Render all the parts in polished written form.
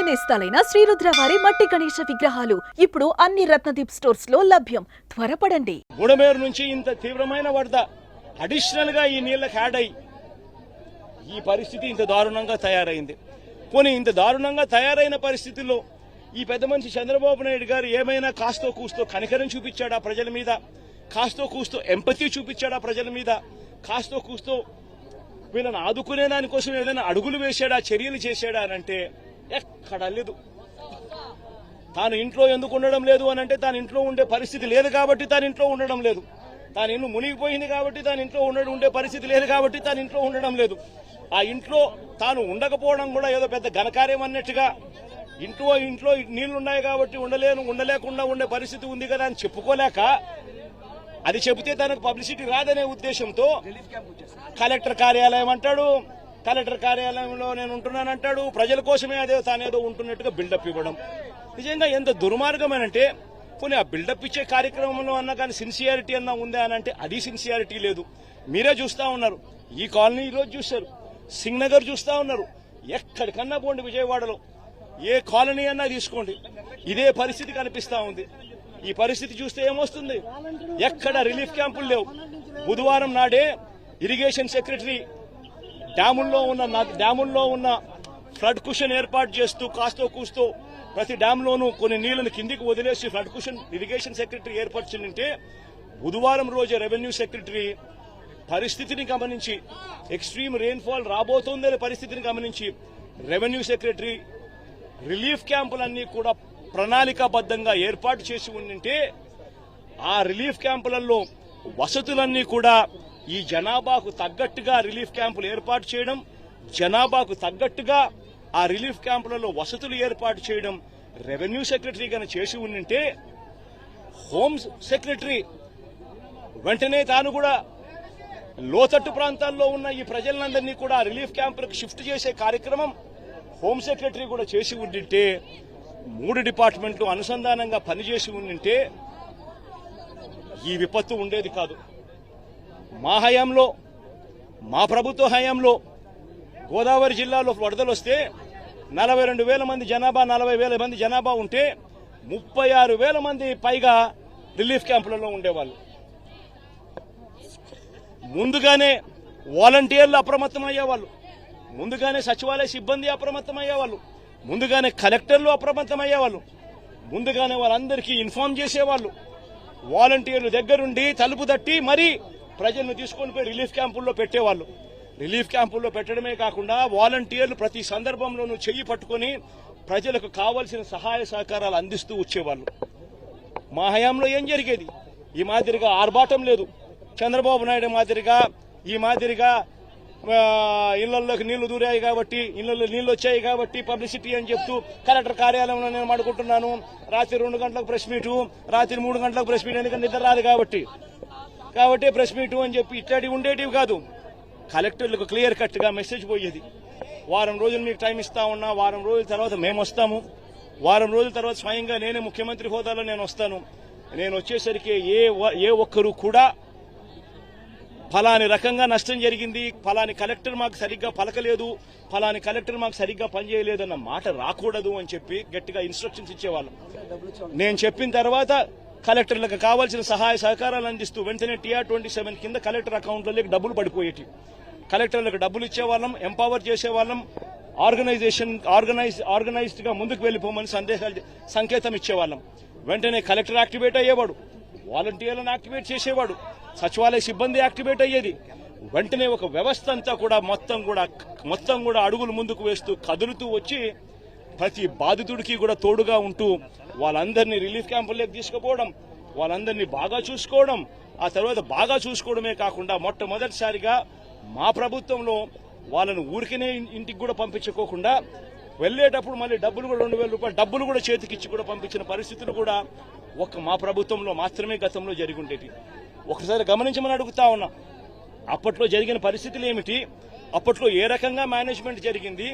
నేస్తాలైన శ్రీరుద్ర వారి మట్టి గణేశ విగ్రహాలు ఇప్పుడు అన్ని రత్నదీప్ స్టోర్స్ లో లభ్యం. త్వరపడండి. బుడమేరు నుంచి ఇంత తీవ్రమైన వరద అడిషనల్ గా ఈ నీళ్ళకి యాడ్ అయ్యి ఈ పరిస్థితి ఇంత దారుణంగా తయారైంది. పోనీ ఇంత దారుణంగా తయారైన పరిస్థితుల్లో ఈ పెద్ద మనిషి చంద్రబాబు నాయుడు గారు ఏమైనా కాస్తో కూస్తో కనికరం చూపించాడా ప్రజల మీద? కాస్తో కూస్తో ఎంపతి చూపించాడా ప్రజల మీద? కాస్తో కూస్తో వీళ్ళని ఆదుకునే దానికోసం ఏదైనా అడుగులు వేశాడా, చర్యలు చేశాడా అని అంటే ఎక్కడా లేదు. తాను ఇంట్లో ఎందుకు ఉండడం లేదు అని అంటే తాను ఇంట్లో ఉండే పరిస్థితి లేదు కాబట్టి తాను ఇంట్లో ఉండడం లేదు. తాను ఇల్లు మునిగిపోయింది కాబట్టి తాను ఇంట్లో ఉండే పరిస్థితి లేదు కాబట్టి తాను ఇంట్లో ఉండడం లేదు. ఆ ఇంట్లో తాను ఉండకపోవడం కూడా ఏదో పెద్ద ఘనకార్యం అన్నట్టుగా ఇంట్లో నీళ్లున్నాయి కాబట్టి ఉండలేకుండా ఉండే పరిస్థితి ఉంది కదా అని చెప్పుకోలేక, అది చెబితే తనకు పబ్లిసిటీ రాదనే ఉద్దేశంతో కలెక్టర్ కార్యాలయం అంటాడు, కలెక్టర్ కార్యాలయంలో నేను ఉంటున్నానంటాడు, ప్రజల కోసమే తానేదో ఉంటున్నట్టుగా బిల్డప్ ఇవ్వడం నిజంగా ఎంత దుర్మార్గమేనంటే, పోనీ ఆ బిల్డప్ ఇచ్చే కార్యక్రమంలో అన్నా కానీ సిన్సియారిటీ అన్నా ఉందా అని అంటే అది సిన్సియారిటీ లేదు. మీరే చూస్తా ఉన్నారు, ఈ కాలనీ ఈరోజు చూశారు, సింగ్నగర్ చూస్తా ఉన్నారు, ఎక్కడికన్నా పోండి విజయవాడలో ఏ కాలనీ అన్నా తీసుకోండి ఇదే పరిస్థితి కనిపిస్తా ఉంది. ఈ పరిస్థితి చూస్తే ఏమొస్తుంది? ఎక్కడ రిలీఫ్ క్యాంపులు లేవు. బుధవారం నాడే ఇరిగేషన్ సెక్రటరీ డ్యాముల్లో ఉన్న ఫ్లడ్ కుషన్ ఏర్పాటు చేస్తూ కాస్తో కూస్తో ప్రతి డ్యాంలోనూ కొన్ని నీళ్లను కిందికి వదిలేసి ఫ్లడ్ కుషన్ ఇరిగేషన్ సెక్రటరీ ఏర్పరచుంటే, బుధవారం రోజే రెవెన్యూ సెక్రటరీ పరిస్థితిని గమనించి, ఎక్స్ట్రీమ్ రెయిన్ఫాల్ రాబోతోందనే పరిస్థితిని గమనించి రెవెన్యూ సెక్రటరీ రిలీఫ్ క్యాంపులన్నీ కూడా ప్రణాళికాబద్దంగా ఏర్పాటు చేసి ఉండింటే, ఆ రిలీఫ్ క్యాంపులలో వసతులన్నీ కూడా ఈ జనాభాకు తగ్గట్టుగా రిలీఫ్ క్యాంపులు ఏర్పాటు చేయడం, జనాభాకు తగ్గట్టుగా ఆ రిలీఫ్ క్యాంపులలో వసతులు ఏర్పాటు చేయడం రెవెన్యూ సెక్రటరీ గాని చేసి ఉండింటే, హోమ్ సెక్రటరీ వెంటనే తాను కూడా లోతట్టు ప్రాంతాల్లో ఉన్న ఈ ప్రజలందరినీ కూడా రిలీఫ్ క్యాంపులకు షిఫ్ట్ చేసే కార్యక్రమం హోమ్ సెక్రటరీ కూడా చేసి ఉండింటే, 3 డిపార్ట్మెంట్లు అనుసంధానంగా పనిచేసి ఉండింటే ఈ విపత్తు ఉండేది కాదు. మా హయాంలో, మా ప్రభుత్వ హయాంలో గోదావరి జిల్లాలో వరదలు వస్తే 42,000 మంది జనాభా, 40,000 మంది జనాభా ఉంటే 36,000 మంది పైగా రిలీఫ్ క్యాంపులలో ఉండేవాళ్ళు. ముందుగానే వాలంటీర్లు అప్రమత్తమయ్యేవాళ్ళు, ముందుగానే సచివాలయ సిబ్బంది అప్రమత్తమయ్యేవాళ్ళు, ముందుగానే కలెక్టర్లు అప్రమత్తమయ్యేవాళ్ళు, ముందుగానే వాళ్ళందరికీ ఇన్ఫార్మ్ చేసేవాళ్ళు. వాలంటీర్లు దగ్గరుండి తలుపు తట్టి మరీ ప్రజలను తీసుకొని పోయి రిలీఫ్ క్యాంపుల్లో పెట్టేవాళ్ళు. రిలీఫ్ క్యాంపుల్లో పెట్టడమే కాకుండా వాలంటీర్లు ప్రతి సందర్భంలోనూ చెయ్యి పట్టుకుని ప్రజలకు కావలసిన సహాయ సహకారాలు అందిస్తూ వచ్చేవాళ్ళు. మా హయాంలో ఏం జరిగేది? ఈ మాదిరిగా ఆర్భాటం లేదు. చంద్రబాబు నాయుడు మాదిరిగా ఈ మాదిరిగా ఇళ్లలోకి నీళ్లు దూరాయి కాబట్టి, ఇళ్లలో నీళ్లు వచ్చాయి కాబట్టి పబ్లిసిటీ అని చెప్తూ కలెక్టర్ కార్యాలయంలో నేను మాడుకుంటున్నాను, రాత్రి 2 గంటలకు ప్రెస్ మీటు, రాత్రి 3 గంటలకు ప్రెస్ మీట్, ఎందుకంటే నిద్ర రాదు కాబట్టి ప్రెస్ మీటు అని చెప్పి ఇట్లాంటివి ఉండేటివి కాదు. కలెక్టర్లకు క్లియర్ కట్ గా మెసేజ్ పోయేది, వారం రోజులు మీకు టైం ఇస్తా ఉన్నా, వారం రోజుల తర్వాత మేము వస్తాము, వారం రోజుల తర్వాత స్వయంగా నేనే ముఖ్యమంత్రి హోదాలో నేను వస్తాను, నేను వచ్చేసరికి ఏ ఒక్కరూ కూడా ఫలాని రకంగా నష్టం జరిగింది, ఫలాని కలెక్టర్ మాకు సరిగ్గా పలకలేదు, ఫలాని కలెక్టర్ మాకు సరిగ్గా పనిచేయలేదన్న మాట రాకూడదు అని చెప్పి గట్టిగా ఇన్స్ట్రక్షన్స్ ఇచ్చేవాళ్ళం. నేను చెప్పిన తర్వాత కలెక్టర్లకు కావాల్సిన సహాయ సహకారాలు అందిస్తూ వెంటనే TR-27 కింద కలెక్టర్ అకౌంట్లలోకి డబ్బులు పడిపోయేటి. కలెక్టర్లకు డబ్బులు ఇచ్చేవాళ్ళం, ఎంపవర్ చేసేవాళ్ళం, ఆర్గనైజ్డ్ గా ముందుకు వెళ్లిపోమని సంకేతం ఇచ్చేవాళ్ళం. వెంటనే కలెక్టర్ యాక్టివేట్ అయ్యేవాడు, వాలంటీర్లను యాక్టివేట్ చేసేవాడు, సచివాలయ సిబ్బంది యాక్టివేట్ అయ్యేది. వెంటనే ఒక వ్యవస్థ అంతా కూడా మొత్తం కూడా అడుగులు ముందుకు వేస్తూ కదులుతూ వచ్చి ప్రతి బాధితుడికి కూడా తోడుగా ఉంటూ వాళ్ళందరినీ రిలీఫ్ క్యాంపుల్లోకి తీసుకుపోవడం, వాళ్ళందరినీ బాగా చూసుకోవడం, ఆ తర్వాత బాగా చూసుకోవడమే కాకుండా మొట్టమొదటిసారిగా మా ప్రభుత్వంలో వాళ్ళను ఊరికనే ఇంటికి కూడా పంపించుకోకుండా వెళ్లేటప్పుడు మళ్ళీ డబ్బులు కూడా 2,000 రూపాయలు డబ్బులు కూడా చేతికిచ్చి కూడా పంపించిన పరిస్థితులు కూడా మా ప్రభుత్వంలో మాత్రమే గతంలో జరిగి ఉండేది. ఒకసారి గమనించమని అడుగుతా ఉన్నా, అప్పట్లో జరిగిన పరిస్థితులు ఏమిటి, అప్పట్లో ఏ రకంగా మేనేజ్మెంట్ జరిగింది,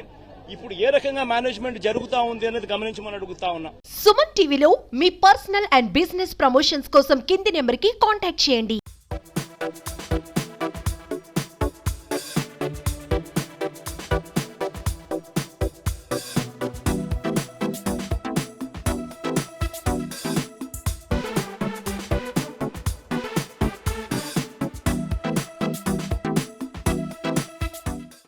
ఇప్పుడు ఏ రకంగా మేనేజ్మెంట్ జరుగుతా ఉంది అనేది గమనించమని అడుగుతా ఉన్నా. సుమన్ టీవీలో మీ పర్సనల్ అండ్ బిజినెస్ ప్రమోషన్స్ కోసం కింది నెంబర్ కి కాంటాక్ట్ చేయండి.